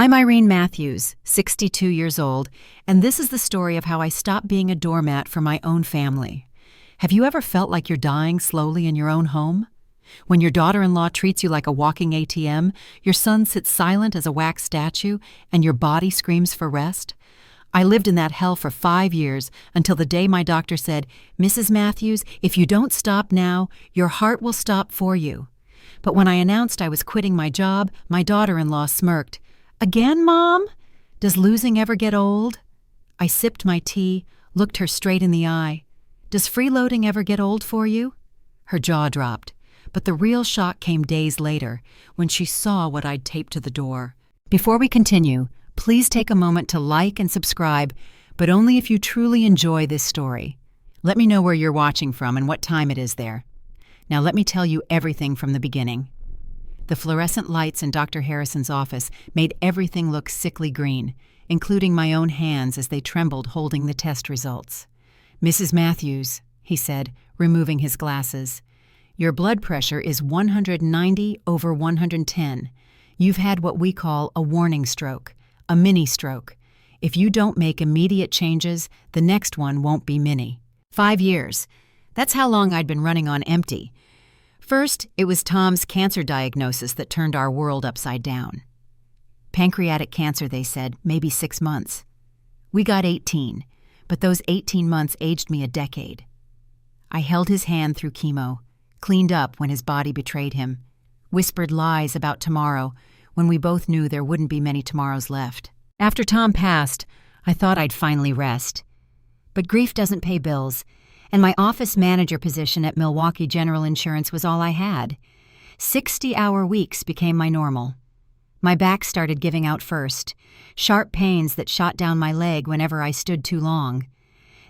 I'm Irene Matthews, 62 years old, and this is the story of how I stopped being a doormat for my own family. Have you ever felt like you're dying slowly in your own home? When your daughter-in-law treats you like a walking ATM, your son sits silent as a wax statue, and your body screams for rest? I lived in that hell for 5 years until the day my doctor said, "Mrs. Matthews, if you don't stop now, your heart will stop for you." But when I announced I was quitting my job, my daughter-in-law smirked. "Again, Mom? Does losing ever get old?" I sipped my tea, looked her straight in the eye. "Does freeloading ever get old for you?" Her jaw dropped, but the real shock came days later, when she saw what I'd taped to the door. Before we continue, please take a moment to like and subscribe, but only if you truly enjoy this story. Let me know where you're watching from and what time it is there. Now let me tell you everything from the beginning. The fluorescent lights in Dr. Harrison's office made everything look sickly green, including my own hands as they trembled holding the test results. "Mrs. Matthews," he said, removing his glasses, "your blood pressure is 190/110. You've had what we call a warning stroke, a mini stroke. If you don't make immediate changes, the next one won't be mini." 5 years. That's how long I'd been running on empty. First, it was Tom's cancer diagnosis that turned our world upside down. Pancreatic cancer, they said, maybe 6 months. We got 18, but those 18 months aged me a decade. I held his hand through chemo, cleaned up when his body betrayed him, whispered lies about tomorrow when we both knew there wouldn't be many tomorrows left. After Tom passed, I thought I'd finally rest. But grief doesn't pay bills, and my office manager position at Milwaukee General Insurance was all I had. 60-hour weeks became my normal. My back started giving out first, sharp pains that shot down my leg whenever I stood too long.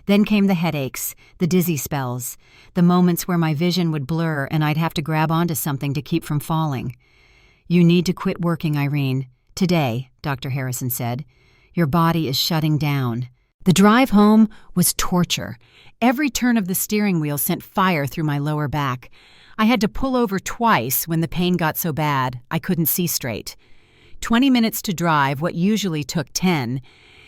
Then came the headaches, the dizzy spells, the moments where my vision would blur and I'd have to grab onto something to keep from falling. "You need to quit working, Irene. Today," Dr. Harrison said. "Your body is shutting down." The drive home was torture. Every turn of the steering wheel sent fire through my lower back. I had to pull over twice when the pain got so bad I couldn't see straight. 20 minutes to drive what usually took 10,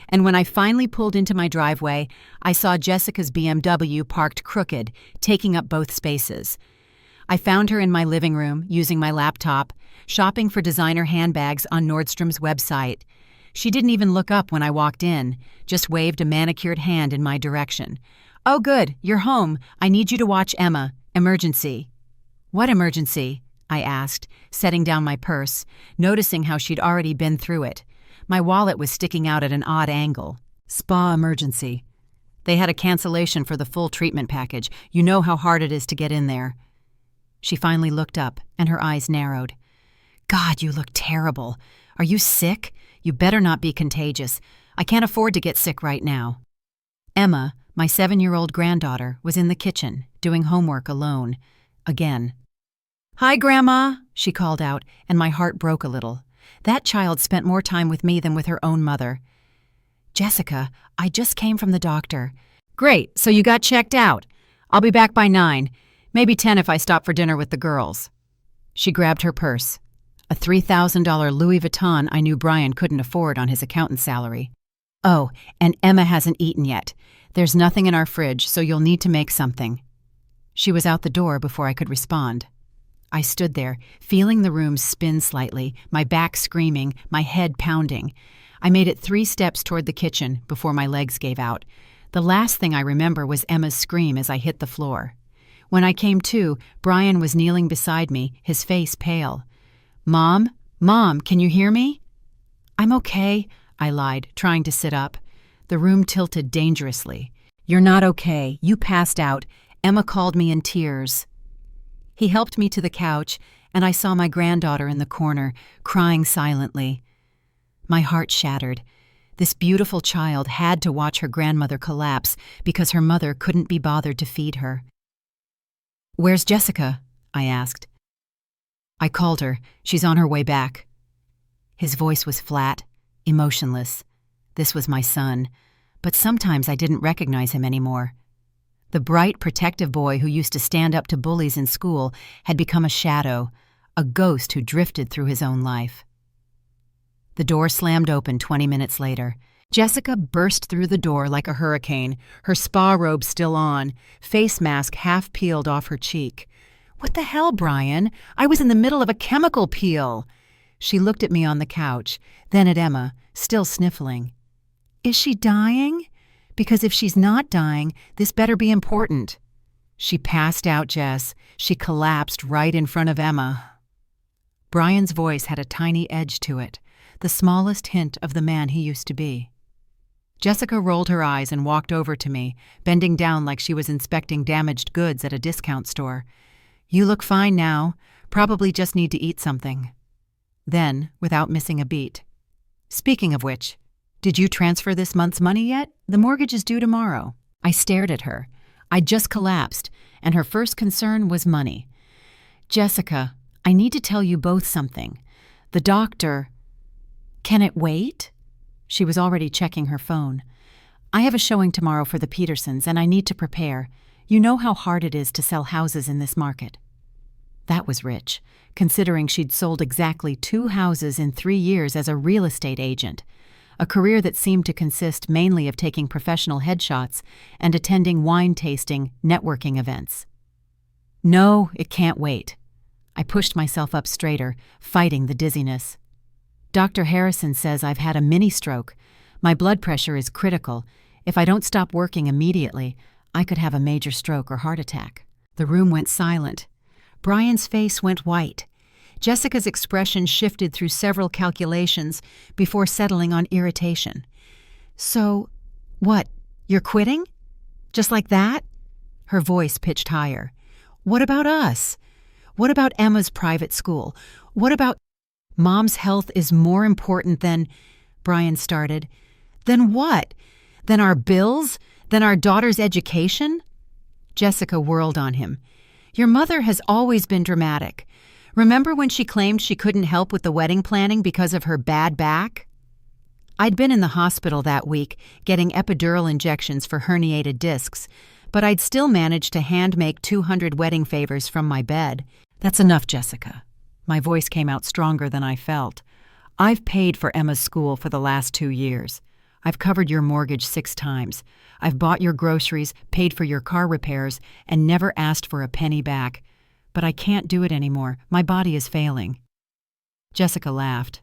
and when I finally pulled into my driveway, I saw Jessica's BMW parked crooked, taking up both spaces. I found her in my living room, using my laptop, shopping for designer handbags on Nordstrom's website. She didn't even look up when I walked in, just waved a manicured hand in my direction. "Oh, good, you're home. I need you to watch Emma. Emergency." "What emergency?" I asked, setting down my purse, noticing how she'd already been through it. My wallet was sticking out at an odd angle. "Spa emergency. They had a cancellation for the full treatment package. You know how hard it is to get in there." She finally looked up, and her eyes narrowed. "God, you look terrible. Are you sick? You better not be contagious. I can't afford to get sick right now." Emma, my 7-year-old granddaughter, was in the kitchen, doing homework alone. Again. "Hi, Grandma," she called out, and my heart broke a little. That child spent more time with me than with her own mother. "Jessica, I just came from the doctor." "Great, so you got checked out. I'll be back by 9, maybe 10 if I stop for dinner with the girls." She grabbed her purse. A $3,000 Louis Vuitton I knew Brian couldn't afford on his accountant's salary. "Oh, and Emma hasn't eaten yet. There's nothing in our fridge, so you'll need to make something." She was out the door before I could respond. I stood there, feeling the room spin slightly, my back screaming, my head pounding. I made it 3 steps toward the kitchen before my legs gave out. The last thing I remember was Emma's scream as I hit the floor. When I came to, Brian was kneeling beside me, his face pale. "Mom? Mom, can you hear me?" "I'm okay," I lied, trying to sit up. The room tilted dangerously. "You're not okay. You passed out. Emma called me in tears." He helped me to the couch, and I saw my granddaughter in the corner, crying silently. My heart shattered. This beautiful child had to watch her grandmother collapse because her mother couldn't be bothered to feed her. "Where's Jessica?" I asked. "I called her. She's on her way back." His voice was flat, emotionless. This was my son, but sometimes I didn't recognize him anymore. The bright, protective boy who used to stand up to bullies in school had become a shadow, a ghost who drifted through his own life. The door slammed open 20 minutes later. Jessica burst through the door like a hurricane, her spa robe still on, face mask half peeled off her cheek. "What the hell, Brian? I was in the middle of a chemical peel." She looked at me on the couch, then at Emma, still sniffling. "Is she dying? Because if she's not dying, this better be important." She passed out, Jess. She collapsed right in front of Emma. Brian's voice had a tiny edge to it, the smallest hint of the man he used to be. Jessica rolled her eyes and walked over to me, bending down like she was inspecting damaged goods at a discount store. "You look fine now. Probably just need to eat something." Then, without missing a beat, "Speaking of which, did you transfer this month's money yet? The mortgage is due tomorrow." I stared at her. I'd just collapsed, and her first concern was money. "Jessica, I need to tell you both something. The doctor—" "Can it wait?" She was already checking her phone. "I have a showing tomorrow for the Petersons, and I need to prepare. You know how hard it is to sell houses in this market." That was rich, considering she'd sold exactly 2 houses in 3 years as a real estate agent, a career that seemed to consist mainly of taking professional headshots and attending wine-tasting, networking events. "No, it can't wait." I pushed myself up straighter, fighting the dizziness. "Dr. Harrison says I've had a mini-stroke. My blood pressure is critical. If I don't stop working immediately, I could have a major stroke or heart attack." The room went silent. Brian's face went white. Jessica's expression shifted through several calculations before settling on irritation. "So, what, you're quitting? Just like that?" Her voice pitched higher. "What about us? What about Emma's private school? What about—" "Mom's health is more important than—" Brian started. "Then what? Than our bills? Than our daughter's education?" Jessica whirled on him. "Your mother has always been dramatic. Remember when she claimed she couldn't help with the wedding planning because of her bad back?" I'd been in the hospital that week getting epidural injections for herniated discs, but I'd still managed to hand-make 200 wedding favors from my bed. "That's enough, Jessica." My voice came out stronger than I felt. "I've paid for Emma's school for the last 2 years. I've covered your mortgage 6 times. I've bought your groceries, paid for your car repairs, and never asked for a penny back. But I can't do it anymore. My body is failing." Jessica laughed.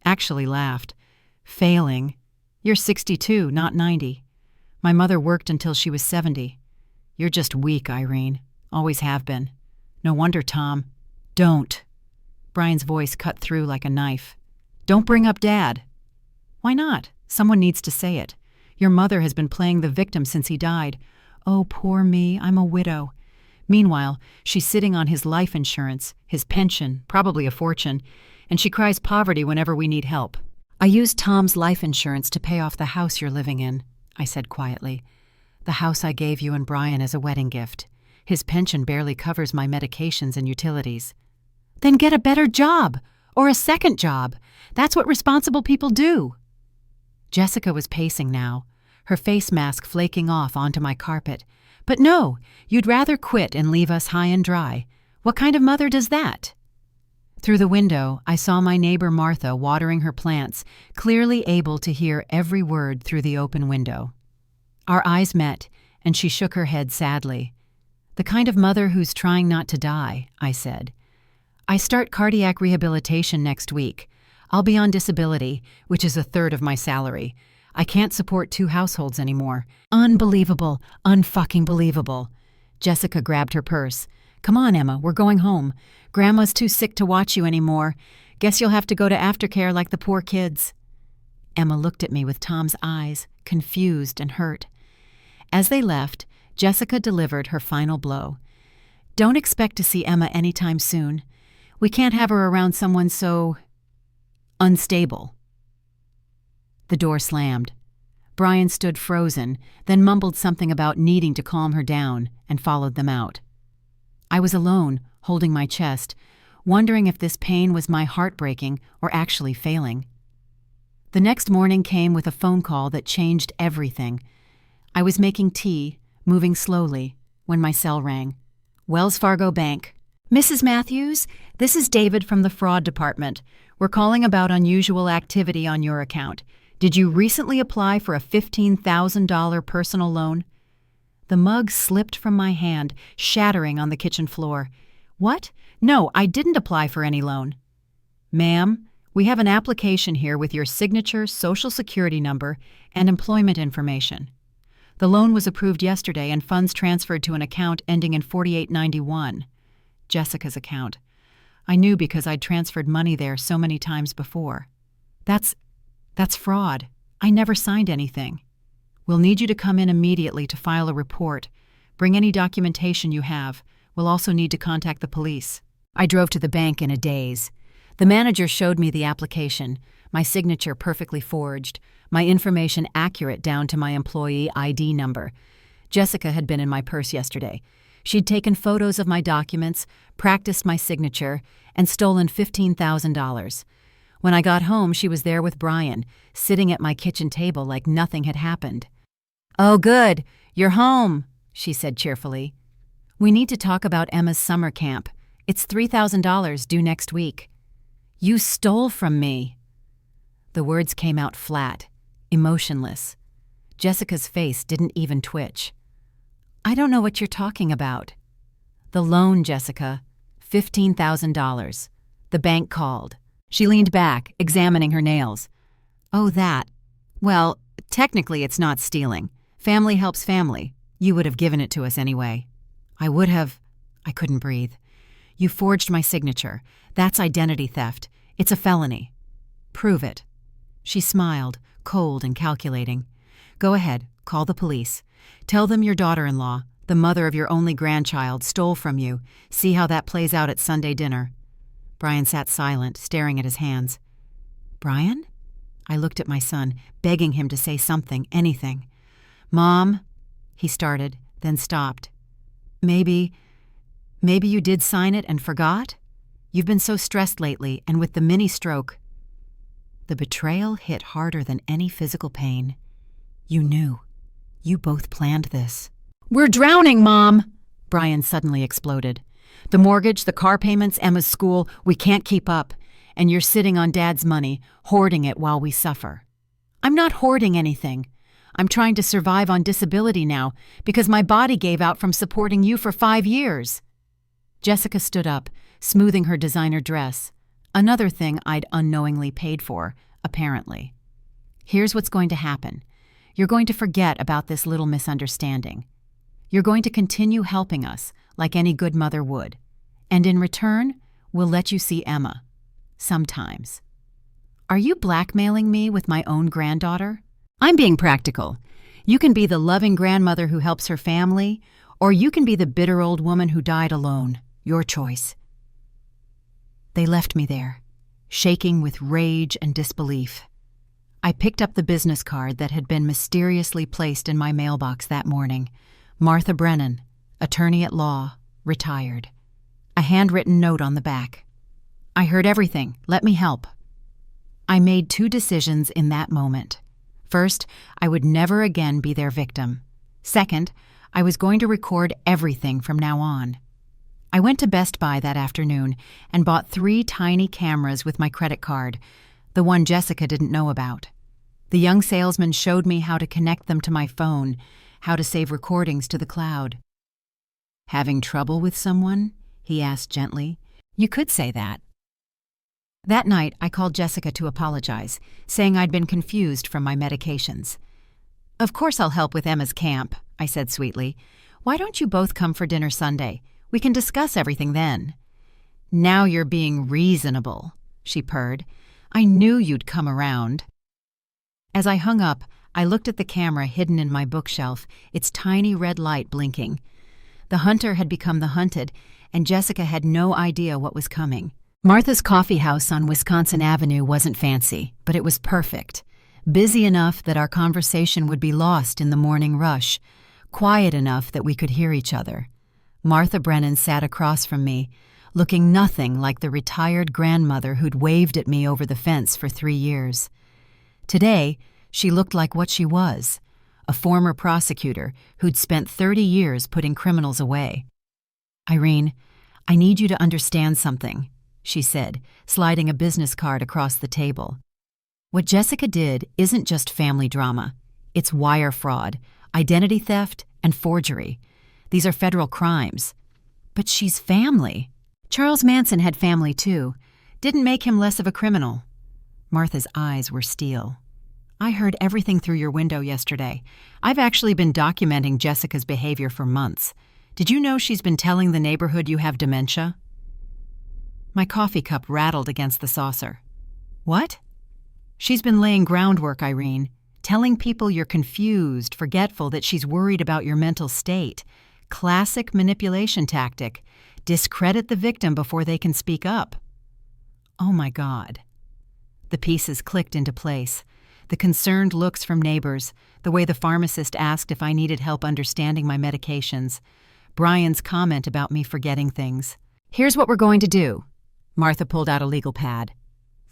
Actually laughed. "Failing? You're 62, not 90. My mother worked until she was 70. You're just weak, Irene. Always have been. No wonder Tom—" "Don't." Brian's voice cut through like a knife. "Don't bring up Dad." "Why not? Someone needs to say it. Your mother has been playing the victim since he died. Oh, poor me, I'm a widow. Meanwhile, she's sitting on his life insurance, his pension, probably a fortune, and she cries poverty whenever we need help." "I used Tom's life insurance to pay off the house you're living in," I said quietly. "The house I gave you and Brian as a wedding gift. His pension barely covers my medications and utilities." "Then get a better job, or a second job. That's what responsible people do." Jessica was pacing now, her face mask flaking off onto my carpet. "But no, you'd rather quit and leave us high and dry. What kind of mother does that?" Through the window, I saw my neighbor Martha watering her plants, clearly able to hear every word through the open window. Our eyes met, and she shook her head sadly. "The kind of mother who's trying not to die," I said. "I start cardiac rehabilitation next week. I'll be on disability, which is 1/3 of my salary. I can't support 2 households anymore." "Unbelievable, unfucking believable." Jessica grabbed her purse. "Come on, Emma, we're going home. Grandma's too sick to watch you anymore. Guess you'll have to go to aftercare like the poor kids." Emma looked at me with Tom's eyes, confused and hurt. As they left, Jessica delivered her final blow. "Don't expect to see Emma anytime soon. We can't have her around someone so unstable." The door slammed. Brian stood frozen, then mumbled something about needing to calm her down, and followed them out. I was alone, holding my chest, wondering if this pain was my heart breaking or actually failing. The next morning came with a phone call that changed everything. I was making tea, moving slowly, when my cell rang. Wells Fargo Bank. "Mrs. Matthews, this is David from the fraud department. We're calling about unusual activity on your account. Did you recently apply for a $15,000 personal loan? The mug slipped from my hand, shattering on the kitchen floor. What? No, I didn't apply for any loan. Ma'am, we have an application here with your signature, social security number, and employment information. The loan was approved yesterday and funds transferred to an account ending in 4891. Jessica's account. I knew because I'd transferred money there so many times before. That's fraud. I never signed anything. We'll need you to come in immediately to file a report. Bring any documentation you have. We'll also need to contact the police. I drove to the bank in a daze. The manager showed me the application, my signature perfectly forged, my information accurate down to my employee ID number. Jessica had been in my purse yesterday. She'd taken photos of my documents, practiced my signature, and stolen $15,000. When I got home, she was there with Brian, sitting at my kitchen table like nothing had happened. "Oh, good. You're home," she said cheerfully. "We need to talk about Emma's summer camp. It's $3,000 due next week." "You stole from me." The words came out flat, emotionless. Jessica's face didn't even twitch. "I don't know what you're talking about." "The loan, Jessica. $15,000. The bank called." She leaned back, examining her nails. "Oh, that. Well, technically it's not stealing. Family helps family. You would have given it to us anyway." "I would have." I couldn't breathe. "You forged my signature. That's identity theft. It's a felony." "Prove it." She smiled, cold and calculating. "Go ahead, call the police. Tell them your daughter-in-law, the mother of your only grandchild, stole from you. See how that plays out at Sunday dinner." Brian sat silent, staring at his hands. "Brian?" I looked at my son, begging him to say something, anything. "Mom," he started, then stopped. Maybe you did sign it and forgot? You've been so stressed lately, and with the mini stroke." The betrayal hit harder than any physical pain. "You knew. You both planned this." "We're drowning, Mom!" Brian suddenly exploded. "The mortgage, the car payments, Emma's school, we can't keep up. And you're sitting on Dad's money, hoarding it while we suffer." "I'm not hoarding anything. I'm trying to survive on disability now because my body gave out from supporting you for 5 years. Jessica stood up, smoothing her designer dress. Another thing I'd unknowingly paid for, apparently. "Here's what's going to happen. You're going to forget about this little misunderstanding. You're going to continue helping us, like any good mother would. And in return, we'll let you see Emma. Sometimes." "Are you blackmailing me with my own granddaughter?" "I'm being practical. You can be the loving grandmother who helps her family, or you can be the bitter old woman who died alone. Your choice." They left me there, shaking with rage and disbelief. I picked up the business card that had been mysteriously placed in my mailbox that morning. Martha Brennan, attorney at law, retired. A handwritten note on the back. "I heard everything. Let me help." I made 2 decisions in that moment. First, I would never again be their victim. Second, I was going to record everything from now on. I went to Best Buy that afternoon and bought 3 tiny cameras with my credit card, the one Jessica didn't know about. The young salesman showed me how to connect them to my phone, how to save recordings to the cloud. "Having trouble with someone?" he asked gently. "You could say that." That night, I called Jessica to apologize, saying I'd been confused from my medications. "Of course I'll help with Emma's camp," I said sweetly. "Why don't you both come for dinner Sunday? We can discuss everything then." "Now you're being reasonable," she purred. "I knew you'd come around." As I hung up, I looked at the camera hidden in my bookshelf, its tiny red light blinking. The hunter had become the hunted, and Jessica had no idea what was coming. Martha's coffee house on Wisconsin Avenue wasn't fancy, but it was perfect. Busy enough that our conversation would be lost in the morning rush, quiet enough that we could hear each other. Martha Brennan sat across from me, looking nothing like the retired grandmother who'd waved at me over the fence for 3 years. Today, she looked like what she was, a former prosecutor who'd spent 30 years putting criminals away. "Irene, I need you to understand something," she said, sliding a business card across the table. What Jessica did isn't just family drama. It's wire fraud, identity theft, and forgery. These are federal crimes. But she's family. Charles Manson had family too. Didn't make him less of a criminal. Martha's eyes were steel. I heard everything through your window yesterday. I've actually been documenting Jessica's behavior for months. Did you know she's been telling the neighborhood you have dementia? My coffee cup rattled against the saucer. What? She's been laying groundwork, Irene, telling people you're confused, forgetful, that she's worried about your mental state. Classic manipulation tactic. Discredit the victim before they can speak up. Oh my God. The pieces clicked into place. The concerned looks from neighbors, the way the pharmacist asked if I needed help understanding my medications, Brian's comment about me forgetting things. Here's what we're going to do. Martha pulled out a legal pad.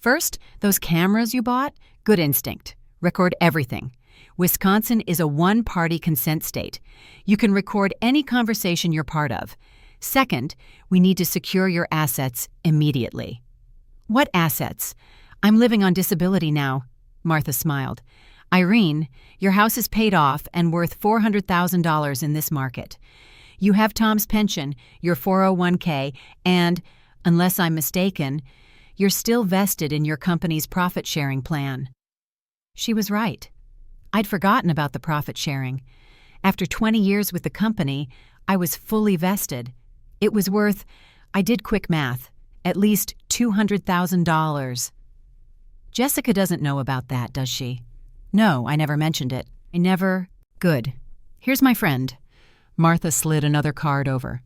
First, those cameras you bought, good instinct. Record everything. Wisconsin is a one-party consent state. You can record any conversation you're part of. Second, we need to secure your assets immediately. What assets? I'm living on disability now, Martha smiled. Irene, your house is paid off and worth $400,000 in this market. You have Tom's pension, your 401k, and, unless I'm mistaken, you're still vested in your company's profit-sharing plan. She was right. I'd forgotten about the profit sharing. After 20 years with the company, I was fully vested. It was worth, I did quick math, at least $200,000. Jessica doesn't know about that, does she? No, I never mentioned it. Good. Here's my friend. Martha slid another card over.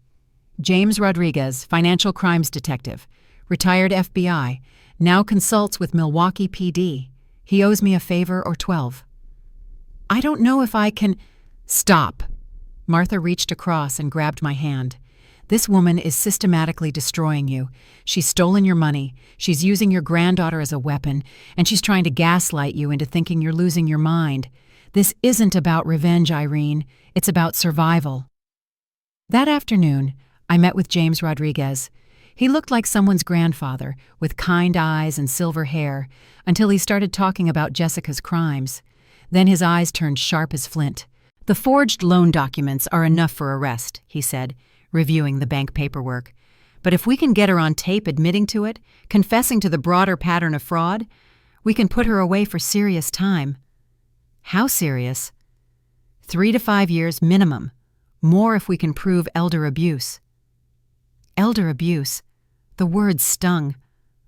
James Rodriguez, financial crimes detective, retired FBI, now consults with Milwaukee PD. He owes me a favor or 12. I don't know if I can... Stop. Martha reached across and grabbed my hand. This woman is systematically destroying you. She's stolen your money, she's using your granddaughter as a weapon, and she's trying to gaslight you into thinking you're losing your mind. This isn't about revenge, Irene. It's about survival. That afternoon, I met with James Rodriguez. He looked like someone's grandfather, with kind eyes and silver hair, until he started talking about Jessica's crimes. Then his eyes turned sharp as flint. The forged loan documents are enough for arrest, he said, reviewing the bank paperwork. But if we can get her on tape admitting to it, confessing to the broader pattern of fraud, we can put her away for serious time. How serious? 3 to 5 years minimum. More if we can prove elder abuse. Elder abuse. The word stung.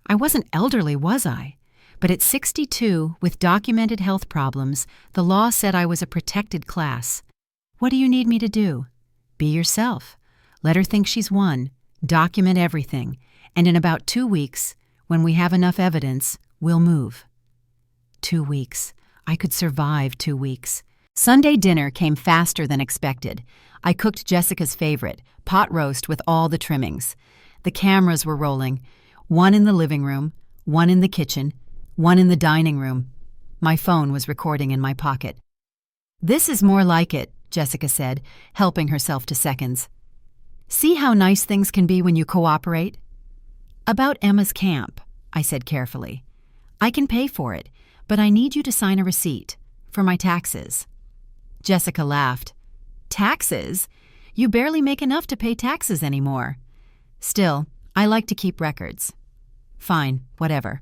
I wasn't elderly, was I? But at 62, with documented health problems, the law said I was a protected class. What do you need me to do? Be yourself. Let her think she's won. Document everything. And in about 2 weeks, when we have enough evidence, we'll move. 2 weeks. I could survive 2 weeks. Sunday dinner came faster than expected. I cooked Jessica's favorite, pot roast with all the trimmings. The cameras were rolling. One in the living room, one in the kitchen, one in the dining room. My phone was recording in my pocket. This is more like it, Jessica said, helping herself to seconds. See how nice things can be when you cooperate? About Emma's camp, I said carefully. I can pay for it, but I need you to sign a receipt for my taxes. Jessica laughed. Taxes? You barely make enough to pay taxes anymore. Still, I like to keep records. Fine, whatever.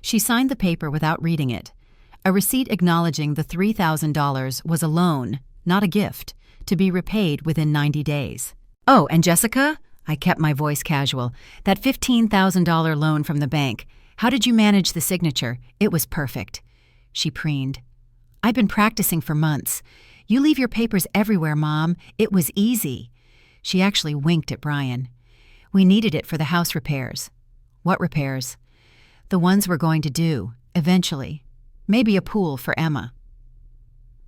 She signed the paper without reading it. A receipt acknowledging the $3,000 was a loan, not a gift, to be repaid within 90 days. Oh, and Jessica? I kept my voice casual. That $15,000 loan from the bank. How did you manage the signature? It was perfect. She preened. I've been practicing for months. You leave your papers everywhere, Mom. It was easy. She actually winked at Brian. We needed it for the house repairs. What repairs? The ones we're going to do, eventually. Maybe a pool for Emma.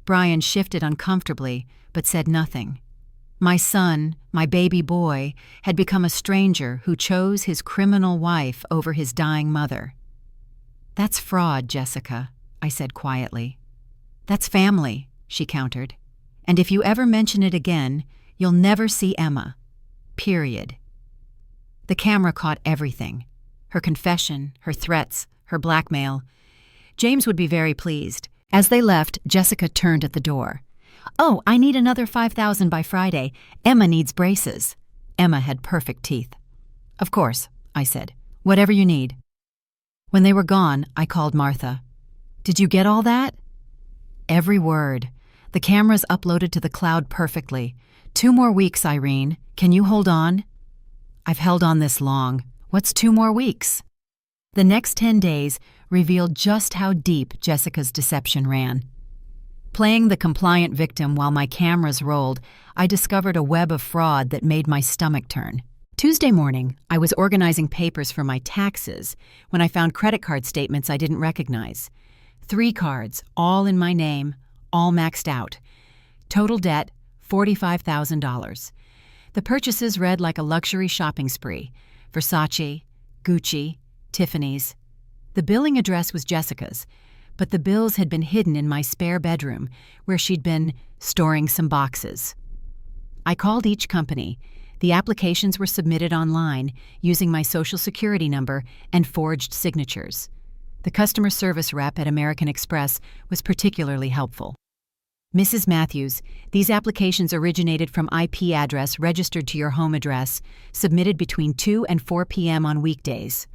Brian shifted uncomfortably, but said nothing. My son, my baby boy, had become a stranger who chose his criminal wife over his dying mother. That's fraud, Jessica, I said quietly. That's family, she countered. And if you ever mention it again, you'll never see Emma. Period. The camera caught everything. her confession, her threats, her blackmail. James would be very pleased. As they left, Jessica turned at the door. "Oh, I need another $5,000 by Friday. Emma needs braces." Emma had perfect teeth. "Of course," I said. "Whatever you need." When they were gone, I called Martha. "Did you get all that?" "Every word. The camera's uploaded to the cloud perfectly. 2 more weeks, Irene. Can you hold on?" "I've held on this long. What's 2 more weeks?" The next 10 days revealed just how deep Jessica's deception ran. Playing the compliant victim while my cameras rolled, I discovered a web of fraud that made my stomach turn. Tuesday morning, I was organizing papers for my taxes when I found credit card statements I didn't recognize. 3 cards, all in my name, all maxed out. Total debt, $45,000. The purchases read like a luxury shopping spree. Versace, Gucci, Tiffany's. The billing address was Jessica's, but the bills had been hidden in my spare bedroom where she'd been storing some boxes. I called each company. The applications were submitted online using my Social Security number and forged signatures. The customer service rep at American Express was particularly helpful. "Mrs. Matthews, these applications originated from IP address registered to your home address, submitted between 2 and 4 p.m. on weekdays."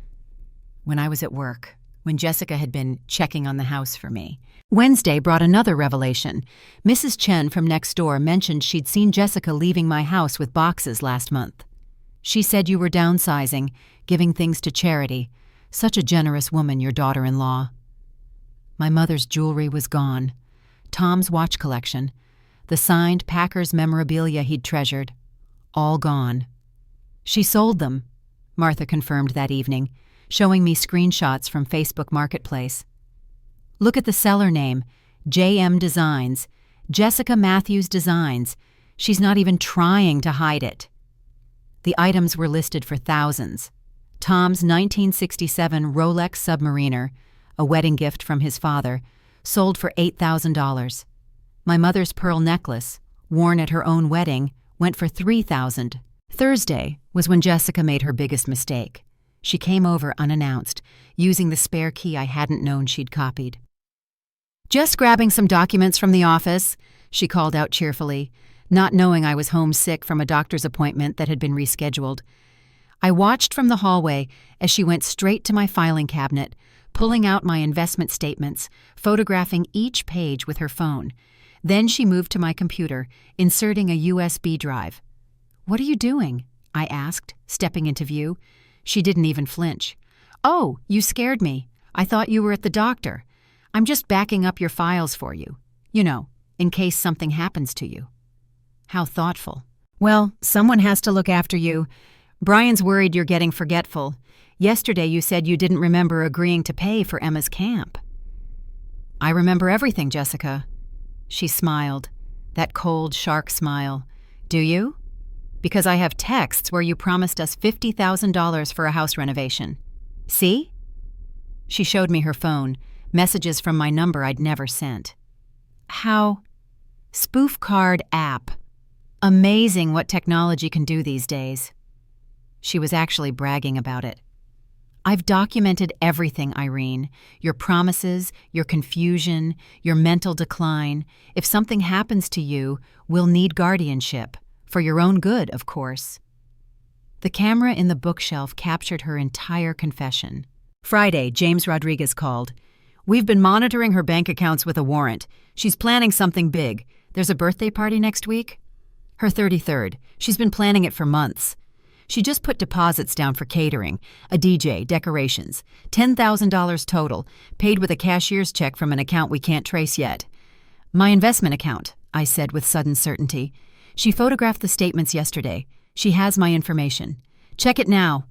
When I was at work, when Jessica had been checking on the house for me. Wednesday brought another revelation. Mrs. Chen from next door mentioned she'd seen Jessica leaving my house with boxes last month. "She said you were downsizing, giving things to charity. Such a generous woman, your daughter-in-law." My mother's jewelry was gone. Tom's watch collection, the signed Packers memorabilia he'd treasured, all gone. "She sold them," Martha confirmed that evening, showing me screenshots from Facebook Marketplace. "Look at the seller name, JM Designs, Jessica Matthews Designs. She's not even trying to hide it." The items were listed for thousands. Tom's 1967 Rolex Submariner, a wedding gift from his father, sold for $8,000. My mother's pearl necklace, worn at her own wedding, went for $3,000. Thursday was when Jessica made her biggest mistake. She came over unannounced, using the spare key I hadn't known she'd copied. "Just grabbing some documents from the office," she called out cheerfully, not knowing I was homesick from a doctor's appointment that had been rescheduled. I watched from the hallway as she went straight to my filing cabinet, pulling out my investment statements, photographing each page with her phone. Then she moved to my computer, inserting a USB drive. "What are you doing?" I asked, stepping into view. She didn't even flinch. "Oh, you scared me. I thought you were at the doctor. I'm just backing up your files for you. You know, in case something happens to you." How thoughtful. "Well, someone has to look after you. Brian's worried you're getting forgetful. Yesterday you said you didn't remember agreeing to pay for Emma's camp." "I remember everything, Jessica." She smiled, that cold shark smile. "Do you?" "Because I have texts where you promised us $50,000 for a house renovation. See?" She showed me her phone, messages from my number I'd never sent. "How?" "Spoof card app. Amazing what technology can do these days." She was actually bragging about it. "I've documented everything, Irene. Your promises, your confusion, your mental decline. If something happens to you, we'll need guardianship. For your own good, of course." The camera in the bookshelf captured her entire confession. Friday, James Rodriguez called. "We've been monitoring her bank accounts with a warrant. She's planning something big. There's a birthday party next week?" "Her 33rd. She's been planning it for months. She just put deposits down for catering, a DJ, decorations. $10,000 total, paid with a cashier's check from an account we can't trace yet." "My investment account," I said with sudden certainty. "She photographed the statements yesterday. She has my information. Check it now."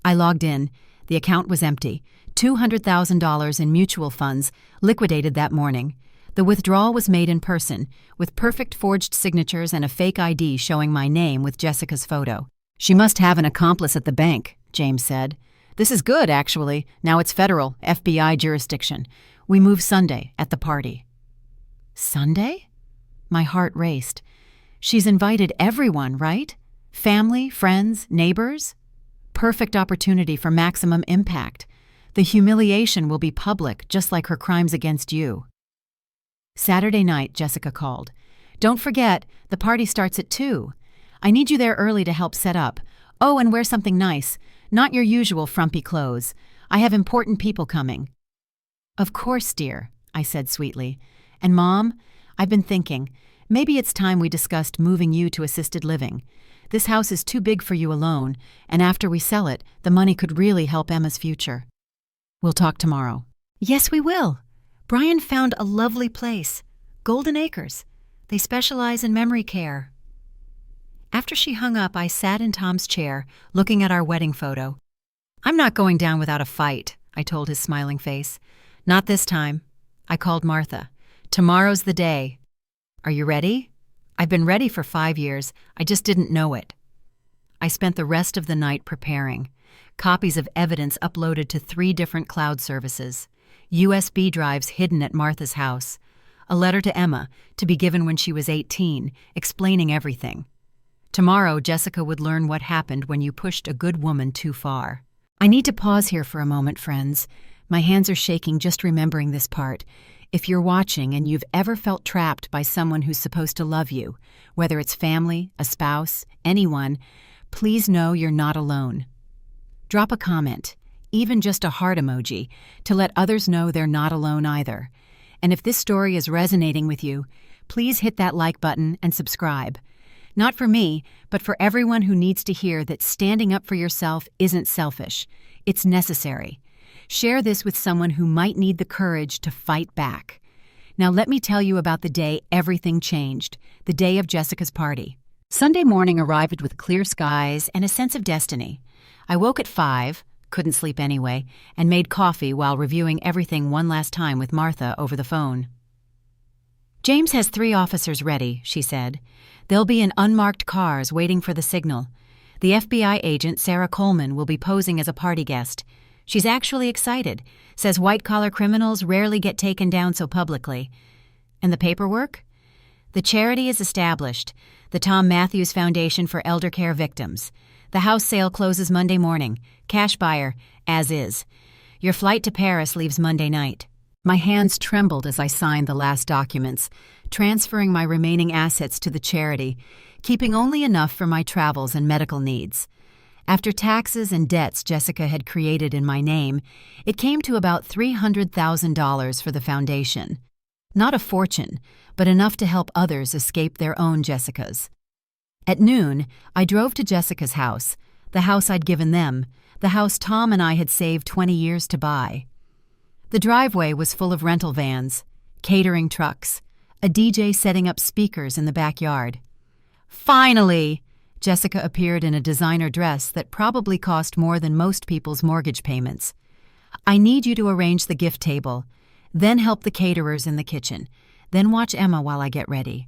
I logged in. The account was empty. $200,000 in mutual funds, liquidated that morning. The withdrawal was made in person, with perfect forged signatures and a fake ID showing my name with Jessica's photo. "She must have an accomplice at the bank," James said. "This is good, actually. Now it's federal, FBI jurisdiction. We move Sunday, at the party." "Sunday?" My heart raced. "She's invited everyone, right? Family, friends, neighbors?" Perfect opportunity for maximum impact. The humiliation will be public, just like her crimes against you. Saturday night, Jessica called. Don't forget, the party starts at 2. I need you there early to help set up. Oh, and wear something nice. Not your usual frumpy clothes. I have important people coming. Of course, dear, I said sweetly. And Mom, I've been thinking, maybe it's time we discussed moving you to assisted living. This house is too big for you alone, and after we sell it, the money could really help Emma's future. We'll talk tomorrow. Yes, we will. Brian found a lovely place. Golden Acres. They specialize in memory care. After she hung up, I sat in Tom's chair, looking at our wedding photo. I'm not going down without a fight, I told his smiling face. Not this time. I called Martha. Tomorrow's the day. Are you ready? I've been ready for 5 years. I just didn't know it. I spent the rest of the night preparing. Copies of evidence uploaded to 3 different cloud services. USB drives hidden at Martha's house. A letter to Emma, to be given when she was 18, explaining everything. Tomorrow, Jessica would learn what happened when you pushed a good woman too far. I need to pause here for a moment, friends. My hands are shaking just remembering this part. If you're watching and you've ever felt trapped by someone who's supposed to love you, whether it's family, a spouse, anyone, please know you're not alone. Drop a comment, even just a heart emoji, to let others know they're not alone either. And if this story is resonating with you, please hit that like button and subscribe. Not for me, but for everyone who needs to hear that standing up for yourself isn't selfish. It's necessary. Share this with someone who might need the courage to fight back. Now let me tell you about the day everything changed, the day of Jessica's party. Sunday morning arrived with clear skies and a sense of destiny. I woke at 5, couldn't sleep anyway, and made coffee while reviewing everything one last time with Martha over the phone. James has 3 officers ready, she said. They'll be in unmarked cars waiting for the signal. The FBI agent, Sarah Coleman, will be posing as a party guest. She's actually excited, says white-collar criminals rarely get taken down so publicly. And the paperwork? The charity is established, the Tom Matthews Foundation for Elder Care Victims. The house sale closes Monday morning. Cash buyer, as is. Your flight to Paris leaves Monday night. My hands trembled as I signed the last documents, transferring my remaining assets to the charity, keeping only enough for my travels and medical needs. After taxes and debts Jessica had created in my name, it came to about $300,000 for the foundation. Not a fortune, but enough to help others escape their own Jessicas. At noon, I drove to Jessica's house, the house I'd given them, the house Tom and I had saved 20 years to buy. The driveway was full of rental vans, catering trucks, a DJ setting up speakers in the backyard. Finally! Jessica appeared in a designer dress that probably cost more than most people's mortgage payments. I need you to arrange the gift table, then help the caterers in the kitchen, then watch Emma while I get ready.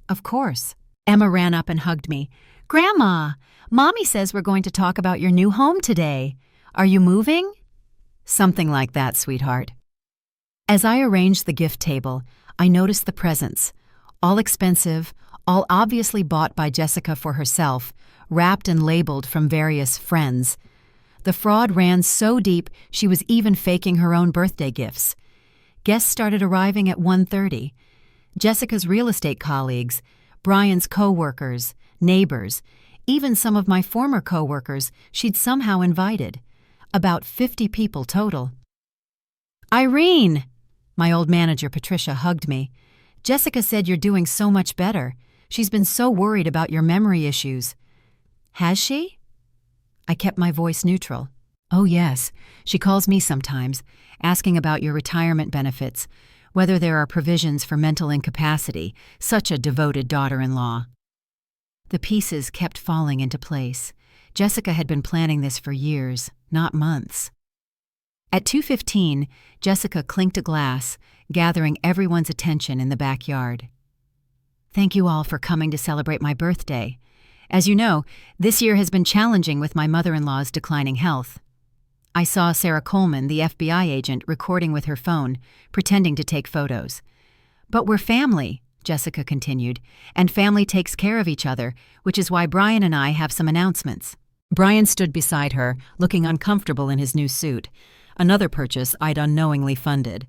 Of course. Emma ran up and hugged me. Grandma, Mommy says we're going to talk about your new home today. Are you moving? Something like that, sweetheart. As I arranged the gift table, I noticed the presents, all expensive, all obviously bought by Jessica for herself, wrapped and labeled from various friends. The fraud ran so deep she was even faking her own birthday gifts. Guests started arriving at 1:30. Jessica's real estate colleagues, Brian's co-workers, neighbors, even some of my former co-workers she'd somehow invited. About 50 people total. Irene! My old manager, Patricia, hugged me. Jessica said you're doing so much better. She's been so worried about your memory issues. Has she? I kept my voice neutral. Oh, yes. She calls me sometimes, asking about your retirement benefits, whether there are provisions for mental incapacity, such a devoted daughter-in-law. The pieces kept falling into place. Jessica had been planning this for years, not months. At 2:15, Jessica clinked a glass, gathering everyone's attention in the backyard. Thank you all for coming to celebrate my birthday. As you know, this year has been challenging with my mother-in-law's declining health. I saw Sarah Coleman, the FBI agent, recording with her phone, pretending to take photos. But we're family, Jessica continued, and family takes care of each other, which is why Brian and I have some announcements. Brian stood beside her, looking uncomfortable in his new suit, another purchase I'd unknowingly funded.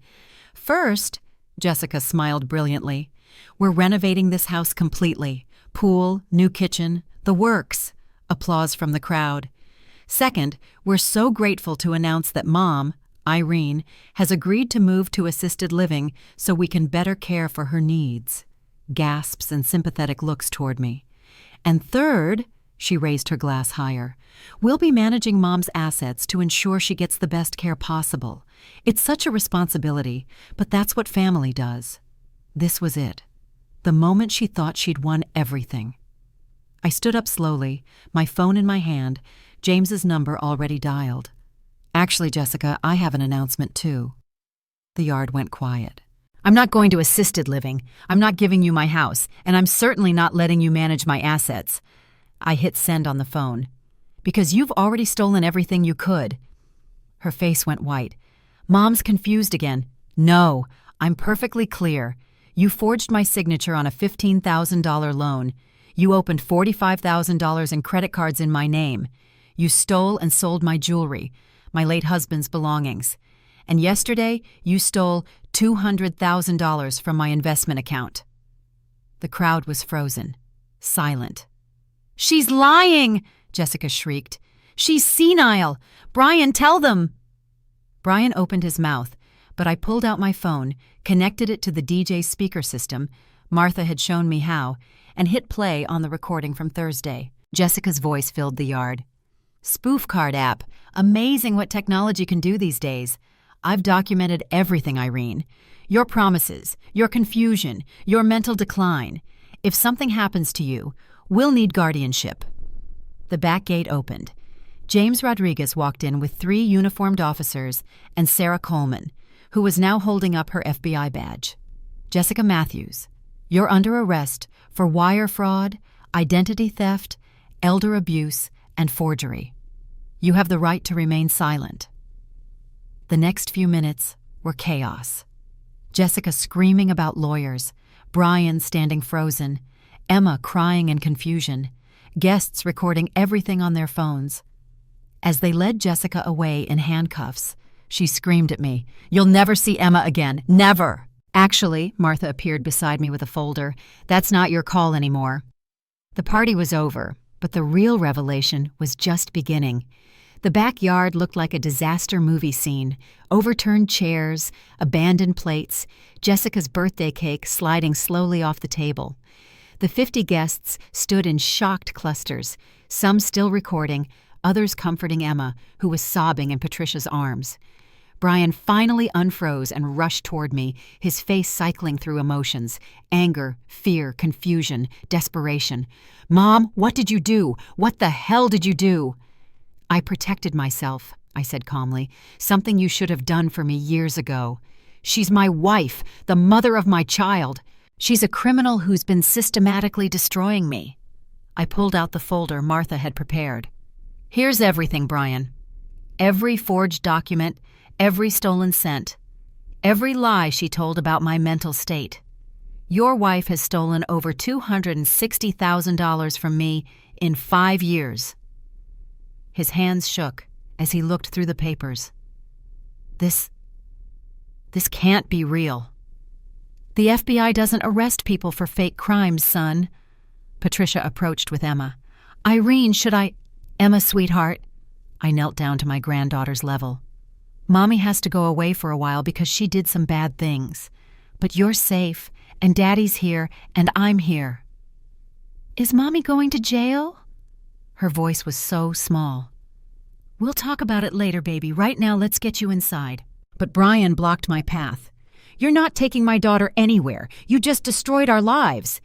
First, Jessica smiled brilliantly, we're renovating this house completely. Pool, new kitchen, the works. Applause from the crowd. Second, we're so grateful to announce that Mom, Irene, has agreed to move to assisted living so we can better care for her needs. Gasps and sympathetic looks toward me. And third, she raised her glass higher, we'll be managing Mom's assets to ensure she gets the best care possible. It's such a responsibility, but that's what family does. This was it. The moment she thought she'd won everything. I stood up slowly, my phone in my hand, James's number already dialed. Actually, Jessica, I have an announcement too. The yard went quiet. I'm not going to assisted living. I'm not giving you my house, and I'm certainly not letting you manage my assets. I hit send on the phone. Because you've already stolen everything you could. Her face went white. Mom's confused again. No, I'm perfectly clear. You forged my signature on a $15,000 loan. You opened $45,000 in credit cards in my name. You stole and sold my jewelry, my late husband's belongings. And yesterday, you stole $200,000 from my investment account. The crowd was frozen, silent. She's lying, Jessica shrieked. She's senile. Brian, tell them. Brian opened his mouth, but I pulled out my phone, connected it to the DJ speaker system, Martha had shown me how, and hit play on the recording from Thursday. Jessica's voice filled the yard. Spoof card app. Amazing what technology can do these days. I've documented everything, Irene. Your promises, your confusion, your mental decline. If something happens to you, we'll need guardianship. The back gate opened. James Rodriguez walked in with 3 uniformed officers and Sarah Coleman, who was now holding up her FBI badge. Jessica Matthews, you're under arrest for wire fraud, identity theft, elder abuse, and forgery. You have the right to remain silent. The next few minutes were chaos. Jessica screaming about lawyers, Brian standing frozen, Emma crying in confusion, guests recording everything on their phones. As they led Jessica away in handcuffs, she screamed at me, "You'll never see Emma again, never!" Actually, Martha appeared beside me with a folder. That's not your call anymore. The party was over, but the real revelation was just beginning. The backyard looked like a disaster movie scene. Overturned chairs, abandoned plates, Jessica's birthday cake sliding slowly off the table. The 50 guests stood in shocked clusters, some still recording, others comforting Emma, who was sobbing in Patricia's arms. Brian finally unfroze and rushed toward me, his face cycling through emotions: anger, fear, confusion, desperation. "Mom, what did you do? What the hell did you do?" "I protected myself," I said calmly. "Something you should have done for me years ago. She's my wife, the mother of my child. She's a criminal who's been systematically destroying me." I pulled out the folder Martha had prepared. "Here's everything, Brian. Every forged document, every stolen cent, every lie she told about my mental state. Your wife has stolen over $260,000 from me in 5 years. His hands shook as he looked through the papers. This can't be real. "The FBI doesn't arrest people for fake crimes, son." Patricia approached with Emma. "Irene, should I—" "Emma, sweetheart." I knelt down to my granddaughter's level. "Mommy has to go away for a while because she did some bad things. But you're safe, and Daddy's here, and I'm here." "Is Mommy going to jail?" Her voice was so small. "We'll talk about it later, baby. Right now, let's get you inside." But Brian blocked my path. "You're not taking my daughter anywhere. You just destroyed our lives."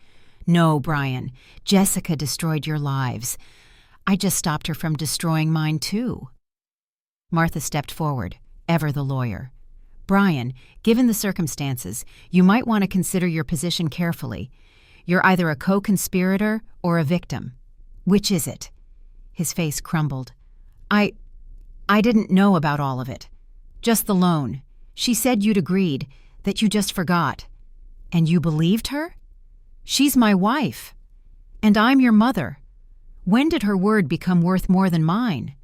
"No, Brian. Jessica destroyed your lives. I just stopped her from destroying mine, too." Martha stepped forward, ever the lawyer. "Brian, given the circumstances, you might want to consider your position carefully. You're either a co-conspirator or a victim. Which is it?" His face crumbled. I didn't know about all of it. Just the loan. She said you'd agreed, that you just forgot. And you believed her? She's my wife. And I'm your mother. When did her word become worth more than mine?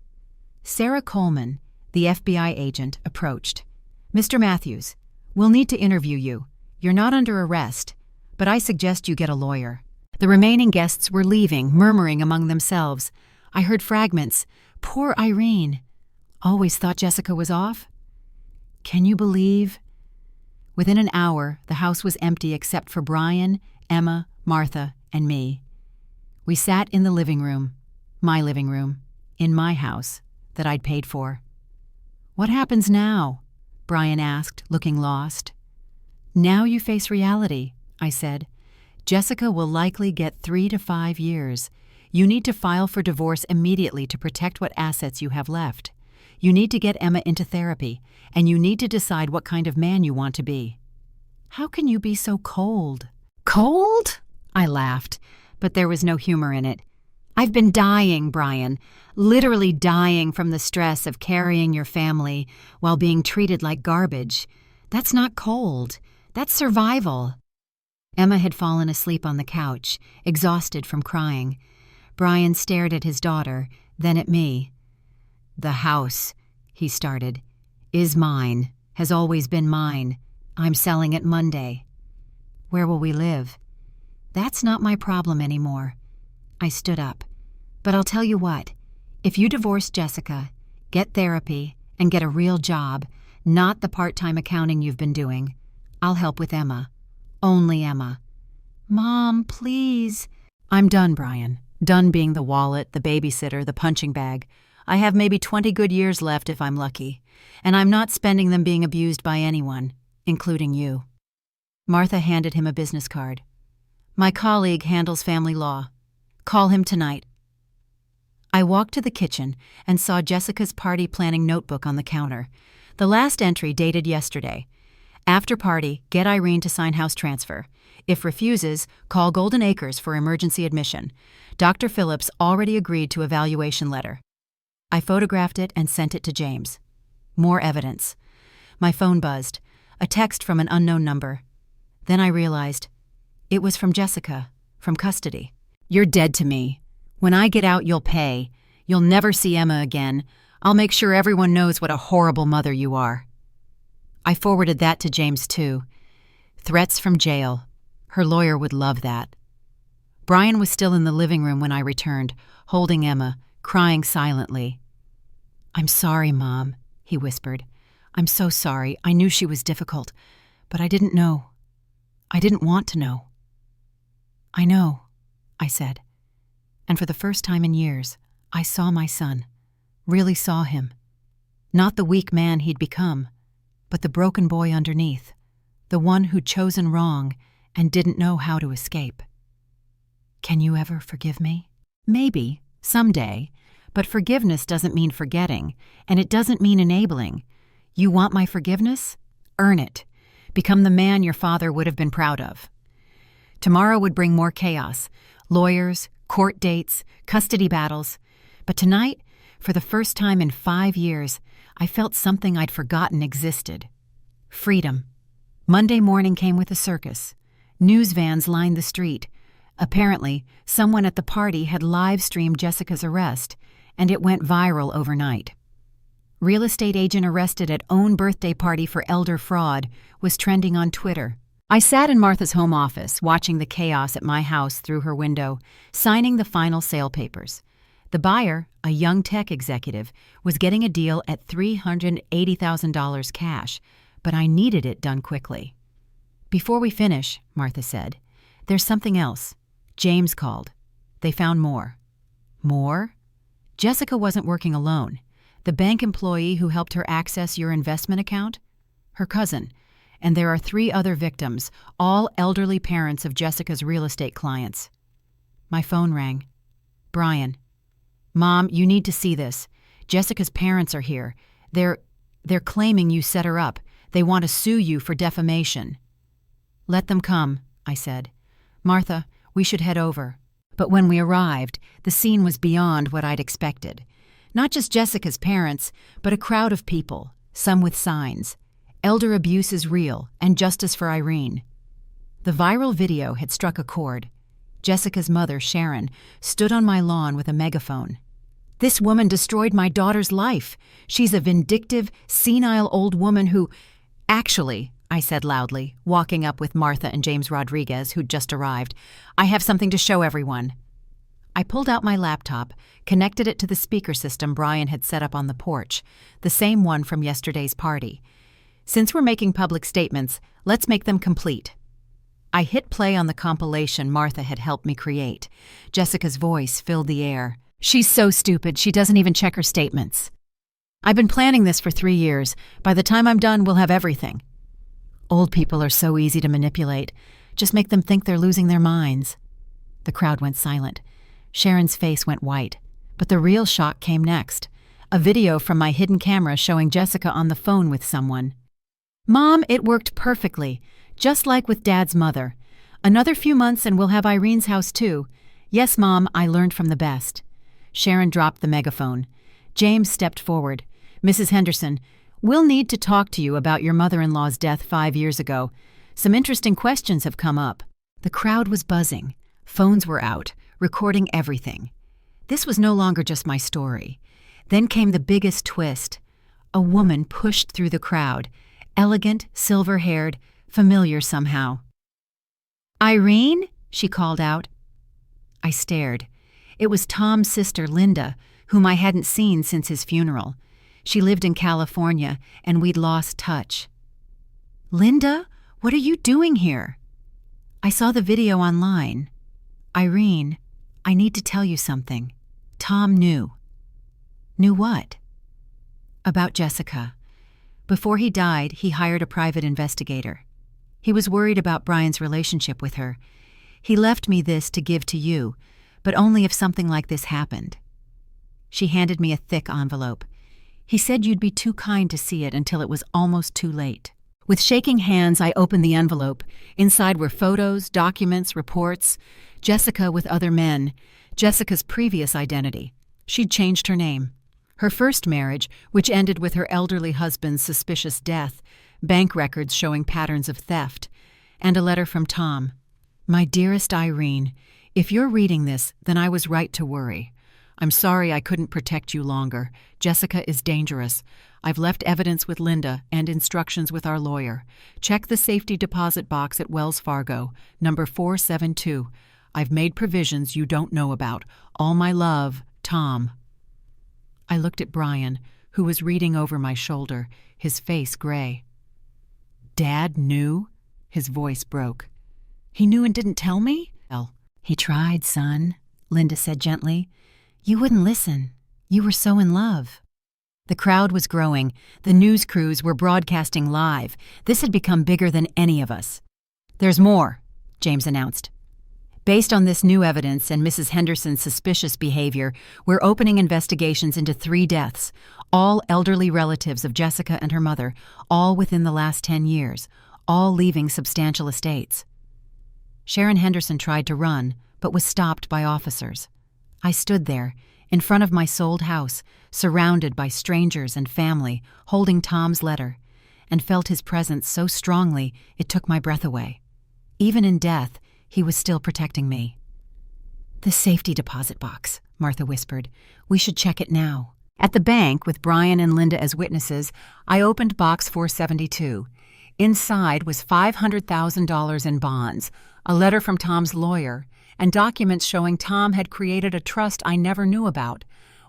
Sarah Coleman, the FBI agent, approached. "Mr. Matthews, we'll need to interview you. You're not under arrest, but I suggest you get a lawyer." The remaining guests were leaving, murmuring among themselves. I heard fragments. "Poor Irene. Always thought Jessica was off?" Can you believe? Within an hour, the house was empty except for Brian, Emma, Martha, and me. We sat in the living room, my living room, in my house that I'd paid for. "What happens now?" Brian asked, looking lost. "Now you face reality," I said. "Jessica will likely get 3 to 5 years. You need to file for divorce immediately to protect what assets you have left. You need to get Emma into therapy, and you need to decide what kind of man you want to be." "How can you be so cold?" "Cold?" I laughed, but there was no humor in it. "I've been dying, Brian, literally dying from the stress of carrying your family while being treated like garbage. That's not cold. That's survival." Emma had fallen asleep on the couch, exhausted from crying. Brian stared at his daughter, then at me. "The house," he started, "is mine, has always been mine. I'm selling it Monday." "Where will we live?" "That's not my problem anymore." I stood up. "But I'll tell you what, if you divorce Jessica, get therapy, and get a real job, not the part-time accounting you've been doing, I'll help with Emma. Only Emma." "Mom, please." "I'm done, Brian. Done being the wallet, the babysitter, the punching bag. I have maybe 20 good years left if I'm lucky, and I'm not spending them being abused by anyone, including you." Martha handed him a business card. "My colleague handles family law. Call him tonight." I walked to the kitchen and saw Jessica's party planning notebook on the counter. The last entry dated yesterday. "After party, get Irene to sign house transfer. If refuses, call Golden Acres for emergency admission. Dr. Phillips already agreed to evaluation letter." I photographed it and sent it to James. More evidence. My phone buzzed. A text from an unknown number. Then I realized it was from Jessica, from custody. "You're dead to me. When I get out, you'll pay. You'll never see Emma again. I'll make sure everyone knows what a horrible mother you are." I forwarded that to James, too. Threats from jail. Her lawyer would love that. Brian was still in the living room when I returned, holding Emma, crying silently. "I'm sorry, Mom," he whispered. "I'm so sorry. I knew she was difficult, but I didn't know. I didn't want to know." "I know," I said. And for the first time in years, I saw my son. Really saw him. Not the weak man he'd become, but the broken boy underneath, the one who'd chosen wrong and didn't know how to escape. Can you ever forgive me? Maybe, someday, but forgiveness doesn't mean forgetting, and it doesn't mean enabling. You want my forgiveness? Earn it. Become the man your father would have been proud of. Tomorrow would bring more chaos, lawyers, court dates, custody battles. But tonight, for the first time in 5 years, I felt something I'd forgotten existed. Freedom. Monday morning came with a circus. News vans lined the street. Apparently, someone at the party had live-streamed Jessica's arrest, and it went viral overnight. Real estate agent arrested at own birthday party for elder fraud was trending on Twitter. I sat in Martha's home office, watching the chaos at my house through her window, signing the final sale papers. The buyer, a young tech executive, was getting a deal at $380,000 cash, but I needed it done quickly. "Before we finish," Martha said, "there's something else. James called. They found more." "More?" "Jessica wasn't working alone. The bank employee who helped her access your investment account? Her cousin. And there are 3 other victims, all elderly parents of Jessica's real estate clients." My phone rang. "Brian. Mom, you need to see this. Jessica's parents are here. They're claiming you set her up. They want to sue you for defamation." "Let them come," I said. "Martha, we should head over." But when we arrived, the scene was beyond what I'd expected. Not just Jessica's parents, but a crowd of people, some with signs. Elder abuse is real, and justice for Irene. The viral video had struck a chord. Jessica's mother, Sharon, stood on my lawn with a megaphone. "This woman destroyed my daughter's life. She's a vindictive, senile old woman who—" "Actually," I said loudly, walking up with Martha and James Rodriguez, who'd just arrived, "I have something to show everyone." I pulled out my laptop, connected it to the speaker system Brian had set up on the porch, the same one from yesterday's party. Since we're making public statements, let's make them complete. I hit play on the compilation Martha had helped me create. Jessica's voice filled the air. "She's so stupid, she doesn't even check her statements. I've been planning this for 3 years. By the time I'm done, we'll have everything. Old people are so easy to manipulate. Just make them think they're losing their minds." The crowd went silent. Sharon's face went white. But the real shock came next. A video from my hidden camera showing Jessica on the phone with someone. "Mom, it worked perfectly. Just like with Dad's mother. Another few months and we'll have Irene's house too. Yes, Mom, I learned from the best." Sharon dropped the megaphone. James stepped forward. "Mrs. Henderson, we'll need to talk to you about your mother-in-law's death 5 years ago. Some interesting questions have come up." The crowd was buzzing. Phones were out, recording everything. This was no longer just my story. Then came the biggest twist. A woman pushed through the crowd, elegant, silver-haired, familiar somehow. "Irene?" she called out. I stared. It was Tom's sister, Linda, whom I hadn't seen since his funeral. She lived in California, and we'd lost touch. "Linda, what are you doing here?" "I saw the video online. Irene, I need to tell you something. Tom knew." "Knew what?" "About Jessica. Before he died, he hired a private investigator. He was worried about Brian's relationship with her. He left me this to give to you, but only if something like this happened." She handed me a thick envelope. "He said you'd be too kind to see it until it was almost too late." With shaking hands, I opened the envelope. Inside were photos, documents, reports. Jessica with other men. Jessica's previous identity. She'd changed her name. Her first marriage, which ended with her elderly husband's suspicious death. Bank records showing patterns of theft. And a letter from Tom. "My dearest Irene, if you're reading this, then I was right to worry. I'm sorry I couldn't protect you longer. Jessica is dangerous. I've left evidence with Linda and instructions with our lawyer. Check the safety deposit box at Wells Fargo, number 472. I've made provisions you don't know about. All my love, Tom." I looked at Brian, who was reading over my shoulder, his face gray. "Dad knew?" His voice broke. "He knew and didn't tell me?" "Well, he tried, son," Linda said gently. "You wouldn't listen. You were so in love." The crowd was growing. The news crews were broadcasting live. This had become bigger than any of us. "There's more," James announced. "Based on this new evidence and Mrs. Henderson's suspicious behavior, we're opening investigations into 3 deaths, all elderly relatives of Jessica and her mother, all within the last 10 years, all leaving substantial estates." Sharon Henderson tried to run, but was stopped by officers. I stood there, in front of my sold house, surrounded by strangers and family, holding Tom's letter, and felt his presence so strongly it took my breath away. Even in death, he was still protecting me. "The safety deposit box," Martha whispered. "We should check it now." At the bank, with Brian and Linda as witnesses, I opened box 472. Inside was $500,000 in bonds, a letter from Tom's lawyer, and documents showing Tom had created a trust I never knew about,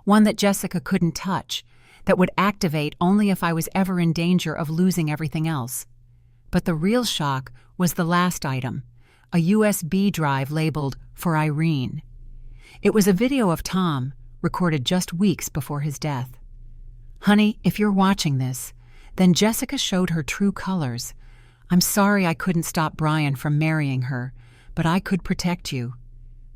one that Jessica couldn't touch, that would activate only if I was ever in danger of losing everything else. But the real shock was the last item, a USB drive labeled "For Irene." It was a video of Tom, recorded just weeks before his death. "Honey, if you're watching this, then Jessica showed her true colors. I'm sorry I couldn't stop Brian from marrying her, but I could protect you.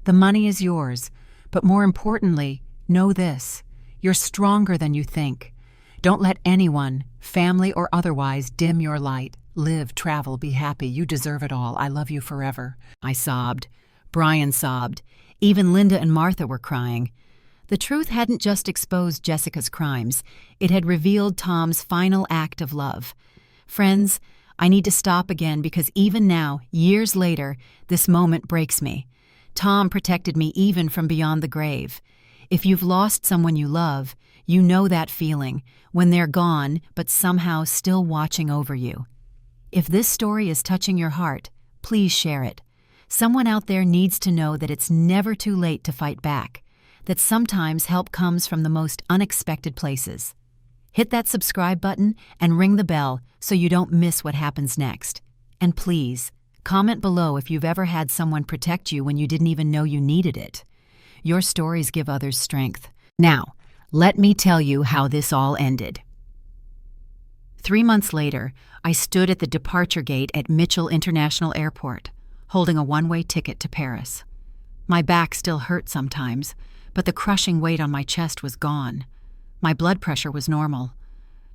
The money is yours, but more importantly, know this. You're stronger than you think. Don't let anyone, family or otherwise, dim your light. Live, travel, be happy. You deserve it all. I love you forever." I sobbed. Brian sobbed. Even Linda and Martha were crying. The truth hadn't just exposed Jessica's crimes. It had revealed Tom's final act of love. Friends, I need to stop again because even now, years later, this moment breaks me. Tom protected me even from beyond the grave. If you've lost someone you love, you know that feeling, when they're gone but somehow still watching over you. If this story is touching your heart, please share it. Someone out there needs to know that it's never too late to fight back, that sometimes help comes from the most unexpected places. Hit that subscribe button and ring the bell so you don't miss what happens next. And please, comment below if you've ever had someone protect you when you didn't even know you needed it. Your stories give others strength. Now, let me tell you how this all ended. 3 months later, I stood at the departure gate at Mitchell International Airport, holding a one-way ticket to Paris. My back still hurt sometimes, but the crushing weight on my chest was gone. My blood pressure was normal.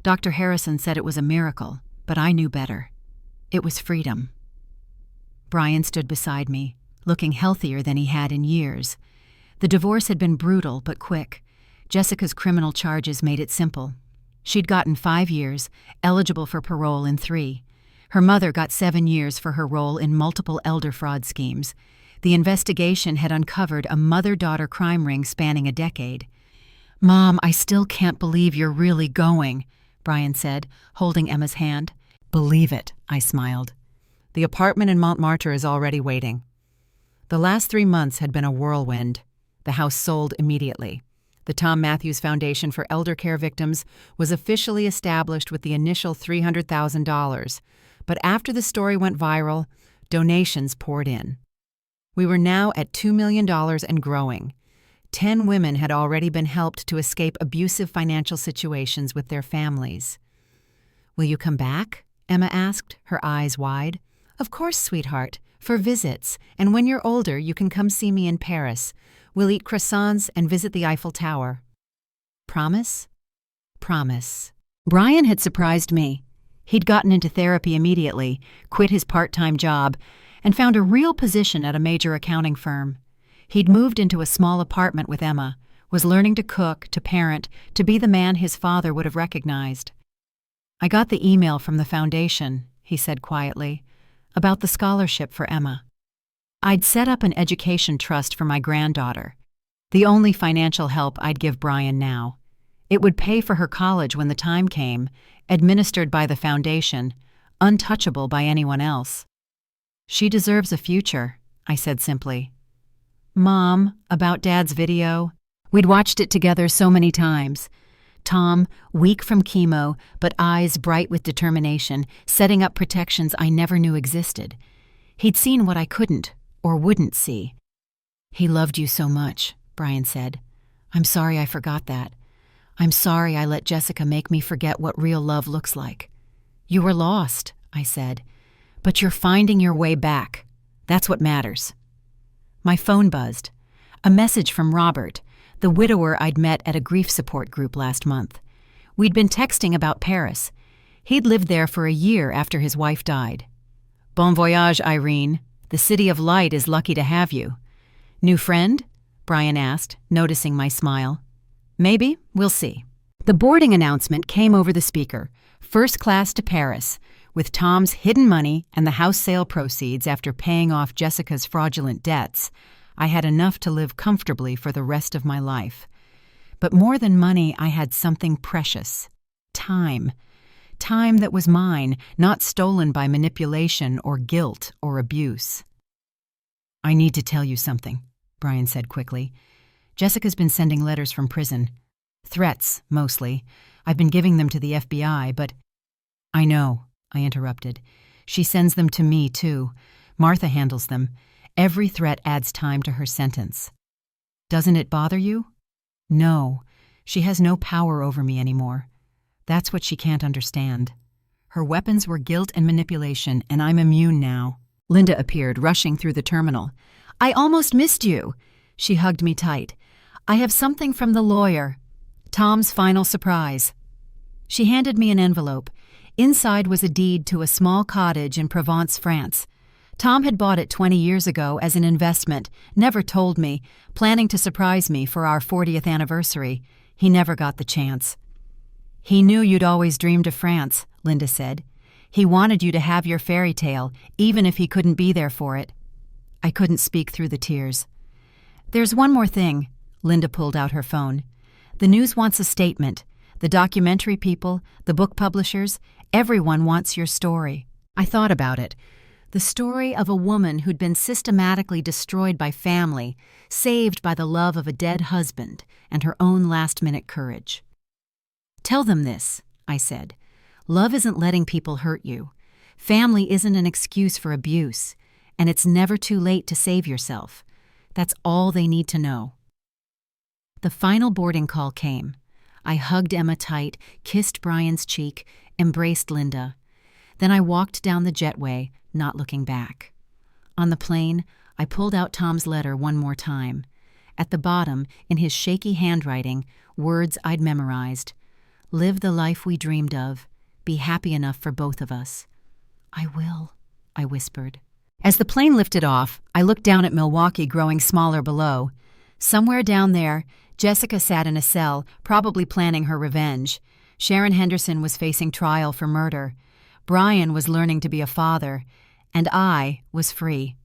Dr. Harrison said it was a miracle, but I knew better. It was freedom. Brian stood beside me, looking healthier than he had in years. The divorce had been brutal but quick. Jessica's criminal charges made it simple. She'd gotten 5 years, eligible for parole in 3. Her mother got 7 years for her role in multiple elder fraud schemes. The investigation had uncovered a mother-daughter crime ring spanning a decade. "Mom, I still can't believe you're really going," Brian said, holding Emma's hand. "Believe it," I smiled. "The apartment in Montmartre is already waiting." The last 3 months had been a whirlwind. The house sold immediately. The Tom Matthews Foundation for Elder Care Victims was officially established with the initial $300,000, but after the story went viral, donations poured in. We were now at $2 million and growing. 10 women had already been helped to escape abusive financial situations with their families. "Will you come back?" Emma asked, her eyes wide. "Of course, sweetheart, for visits, and when you're older you can come see me in Paris. We'll eat croissants and visit the Eiffel Tower." Promise? Promise. Brian had surprised me. He'd gotten into therapy immediately, quit his part-time job, and found a real position at a major accounting firm. He'd moved into a small apartment with Emma, was learning to cook, to parent, to be the man his father would have recognized. "I got the email from the foundation," he said quietly, "about the scholarship for Emma. I'd set up an education trust for my granddaughter, the only financial help I'd give Brian now. It would pay for her college when the time came, administered by the foundation, untouchable by anyone else." "She deserves a future," I said simply. "Mom, about Dad's video?" We'd watched it together so many times. Tom, weak from chemo, but eyes bright with determination, setting up protections I never knew existed. He'd seen what I couldn't or wouldn't see. "He loved you so much," Brian said. "I'm sorry I forgot that. I'm sorry I let Jessica make me forget what real love looks like." "You were lost," I said, "but you're finding your way back. That's what matters." My phone buzzed. A message from Robert, the widower I'd met at a grief support group last month. We'd been texting about Paris. He'd lived there for a year after his wife died. "Bon voyage, Irene. The City of Light is lucky to have you." "New friend?" Brian asked, noticing my smile. "Maybe. We'll see." The boarding announcement came over the speaker. First class to Paris, with Tom's hidden money and the house sale proceeds after paying off Jessica's fraudulent debts. I had enough to live comfortably for the rest of my life. But more than money, I had something precious. Time. Time that was mine, not stolen by manipulation or guilt or abuse. "I need to tell you something," Brian said quickly. "Jessica's been sending letters from prison. Threats, mostly. I've been giving them to the FBI, but—" "I know," I interrupted. "She sends them to me, too. Martha handles them. Every threat adds time to her sentence." "Doesn't it bother you?" "No. She has no power over me anymore. That's what she can't understand. Her weapons were guilt and manipulation, and I'm immune now." Linda appeared, rushing through the terminal. "I almost missed you." She hugged me tight. "I have something from the lawyer. Tom's final surprise." She handed me an envelope. Inside was a deed to a small cottage in Provence, France. Tom had bought it 20 years ago as an investment, never told me, planning to surprise me for our 40th anniversary. He never got the chance. "He knew you'd always dreamed of France," Linda said. "He wanted you to have your fairy tale, even if he couldn't be there for it." I couldn't speak through the tears. There's one more thing. Linda pulled out her phone. The news wants a statement. The documentary people, the book publishers, everyone wants your story. I thought about it. The story of a woman who'd been systematically destroyed by family, saved by the love of a dead husband and her own last-minute courage. Tell them this, I said. Love isn't letting people hurt you. Family isn't an excuse for abuse, and it's never too late to save yourself. That's all they need to know. The final boarding call came. I hugged Emma tight, kissed Brian's cheek, embraced Linda. Then I walked down the jetway, not looking back. On the plane, I pulled out Tom's letter one more time. At the bottom, in his shaky handwriting, words I'd memorized. Live the life we dreamed of. Be happy enough for both of us. I will, I whispered. As the plane lifted off, I looked down at Milwaukee growing smaller below. Somewhere down there, Jessica sat in a cell, probably planning her revenge. Sharon Henderson was facing trial for murder. Brian was learning to be a father, and I was free.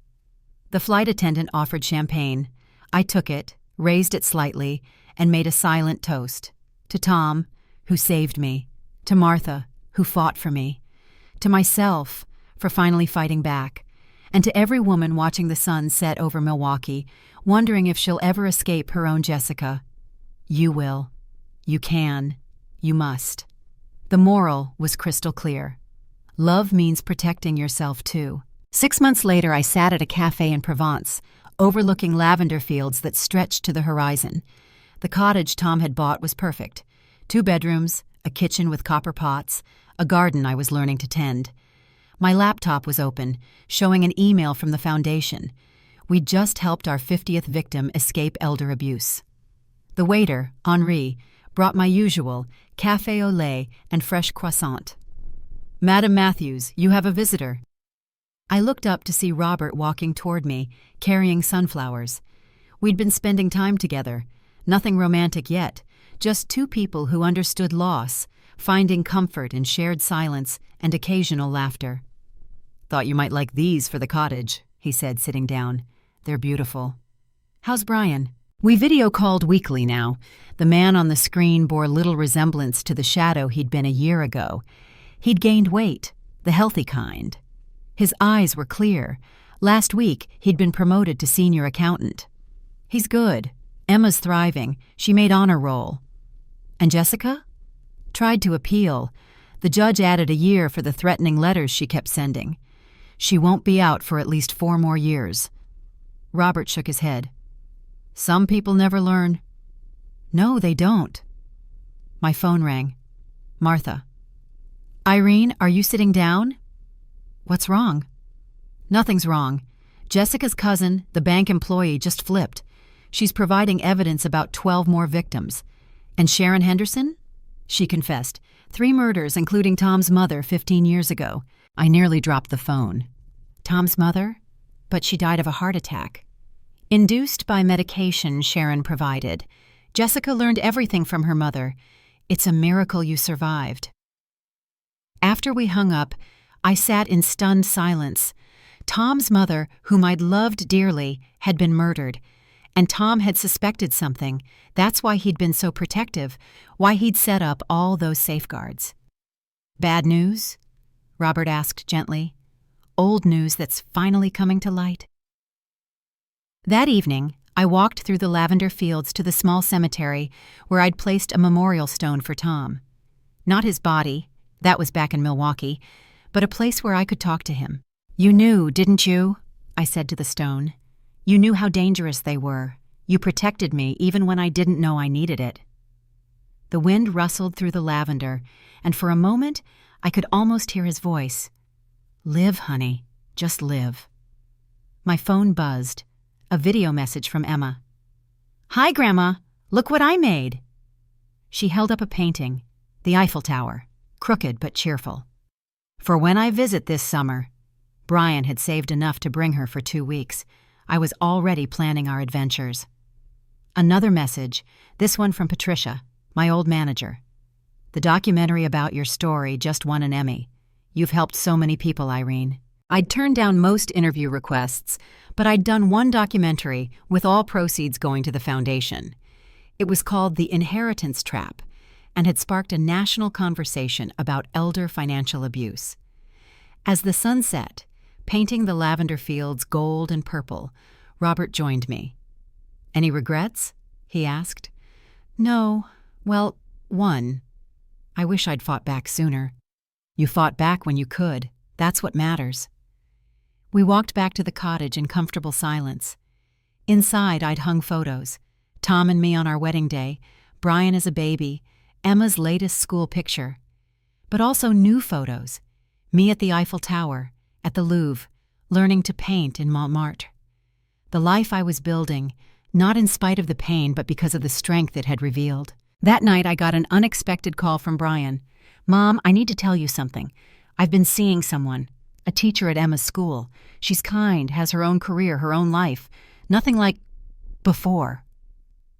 The flight attendant offered champagne. I took it, raised it slightly, and made a silent toast. To Tom, who saved me. To Martha, who fought for me. To myself, for finally fighting back. And to every woman watching the sun set over Milwaukee, wondering if she'll ever escape her own Jessica. You will. You can. You must. The moral was crystal clear. Love means protecting yourself, too. 6 months later, I sat at a cafe in Provence, overlooking lavender fields that stretched to the horizon. The cottage Tom had bought was perfect. 2 bedrooms, a kitchen with copper pots, a garden I was learning to tend. My laptop was open, showing an email from the foundation. We'd just helped our 50th victim escape elder abuse. The waiter, Henri, brought my usual café au lait and fresh croissant. Madam Matthews, you have a visitor. I looked up to see Robert walking toward me, carrying sunflowers. We'd been spending time together. Nothing romantic yet, just 2 people who understood loss, finding comfort in shared silence and occasional laughter. Thought you might like these for the cottage, he said, sitting down. They're beautiful. How's Brian? We video called weekly now. The man on the screen bore little resemblance to the shadow he'd been a year ago. He'd gained weight, the healthy kind. His eyes were clear. Last week, he'd been promoted to senior accountant. He's good. Emma's thriving. She made honor roll. And Jessica? Tried to appeal. The judge added a year for the threatening letters she kept sending. She won't be out for at least 4 more years. Robert shook his head. Some people never learn. No, they don't. My phone rang. Martha. Irene, are you sitting down? What's wrong? Nothing's wrong. Jessica's cousin, the bank employee, just flipped. She's providing evidence about 12 more victims. And Sharon Henderson? She confessed. 3 murders, including Tom's mother 15 years ago. I nearly dropped the phone. Tom's mother? But she died of a heart attack. Induced by medication Sharon provided. Jessica learned everything from her mother. It's a miracle you survived. After we hung up, I sat in stunned silence. Tom's mother, whom I'd loved dearly, had been murdered. And Tom had suspected something. That's why he'd been so protective, why he'd set up all those safeguards. Bad news? Robert asked gently. Old news that's finally coming to light. That evening, I walked through the lavender fields to the small cemetery where I'd placed a memorial stone for Tom. Not his body, that was back in Milwaukee, but a place where I could talk to him. You knew, didn't you? I said to the stone. You knew how dangerous they were. You protected me even when I didn't know I needed it. The wind rustled through the lavender, and for a moment, I could almost hear his voice. Live, honey. Just live. My phone buzzed. A video message from Emma. Hi, Grandma. Look what I made. She held up a painting, the Eiffel Tower, crooked but cheerful. For when I visit this summer. Brian had saved enough to bring her for 2 weeks. I was already planning our adventures. Another message, this one from Patricia, my old manager. The documentary about your story just won an Emmy. You've helped so many people, Irene. I'd turned down most interview requests, but I'd done one documentary with all proceeds going to the foundation. It was called The Inheritance Trap and had sparked a national conversation about elder financial abuse. As the sun set, painting the lavender fields gold and purple, Robert joined me. "Any regrets?" he asked. "No. Well, one. I wish I'd fought back sooner." "You fought back when you could. That's what matters." We walked back to the cottage in comfortable silence. Inside, I'd hung photos. Tom and me on our wedding day, Brian as a baby, Emma's latest school picture. But also new photos. Me at the Eiffel Tower, at the Louvre, learning to paint in Montmartre. The life I was building, not in spite of the pain but because of the strength it had revealed. That night I got an unexpected call from Brian. "Mom, I need to tell you something. I've been seeing someone, a teacher at Emma's school. She's kind, has her own career, her own life. Nothing like before."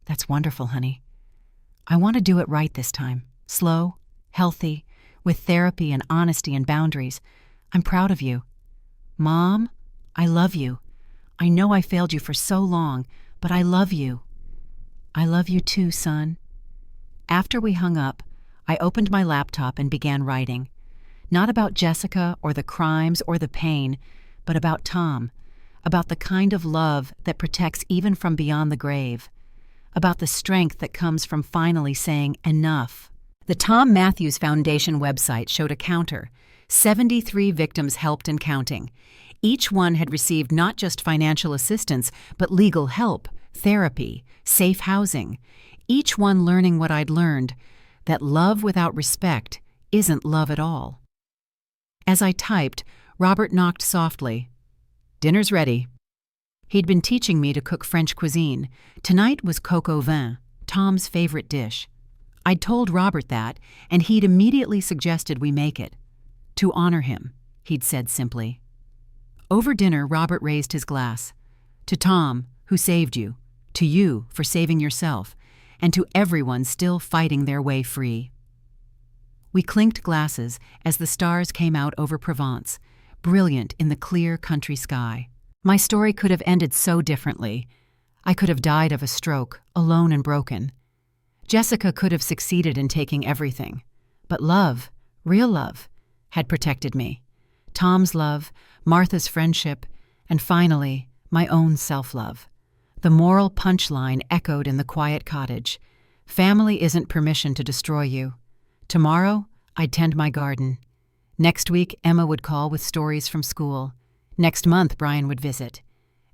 "That's wonderful, honey. I want to do it right this time. Slow, healthy, with therapy and honesty and boundaries. I'm proud of you." "Mom, I love you. I know I failed you for so long, but I love you." "I love you too, son." After we hung up, I opened my laptop and began writing. Not about Jessica or the crimes or the pain, but about Tom, about the kind of love that protects even from beyond the grave, about the strength that comes from finally saying enough. The Tom Matthews Foundation website showed a counter, 73 victims helped and counting. Each one had received not just financial assistance, but legal help, therapy, safe housing. Each one learning what I'd learned, that love without respect isn't love at all. As I typed, Robert knocked softly. "Dinner's ready." He'd been teaching me to cook French cuisine. Tonight was coq au vin, Tom's favorite dish. I'd told Robert that, and he'd immediately suggested we make it. "To honor him," he'd said simply. Over dinner, Robert raised his glass. "To Tom, who saved you. To you, for saving yourself. And to everyone still fighting their way free." We clinked glasses as the stars came out over Provence, brilliant in the clear country sky. My story could have ended so differently. I could have died of a stroke, alone and broken. Jessica could have succeeded in taking everything. But love, real love, had protected me. Tom's love, Martha's friendship, and finally, my own self-love. The moral punchline echoed in the quiet cottage. Family isn't permission to destroy you. Tomorrow, I'd tend my garden. Next week, Emma would call with stories from school. Next month, Brian would visit.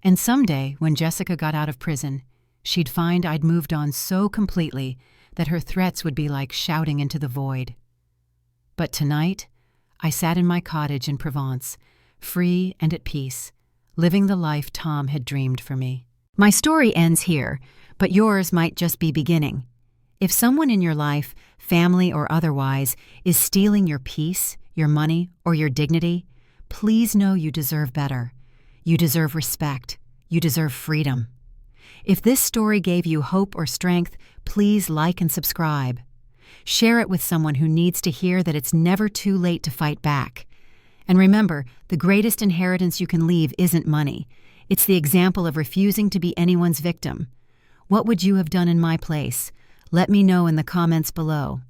And someday, when Jessica got out of prison, she'd find I'd moved on so completely that her threats would be like shouting into the void. But tonight, I sat in my cottage in Provence, free and at peace, living the life Tom had dreamed for me. My story ends here, but yours might just be beginning. If someone in your life, family or otherwise, is stealing your peace, your money, or your dignity, please know you deserve better. You deserve respect. You deserve freedom. If this story gave you hope or strength, please like and subscribe. Share it with someone who needs to hear that it's never too late to fight back. And remember, the greatest inheritance you can leave isn't money. It's the example of refusing to be anyone's victim. What would you have done in my place? Let me know in the comments below.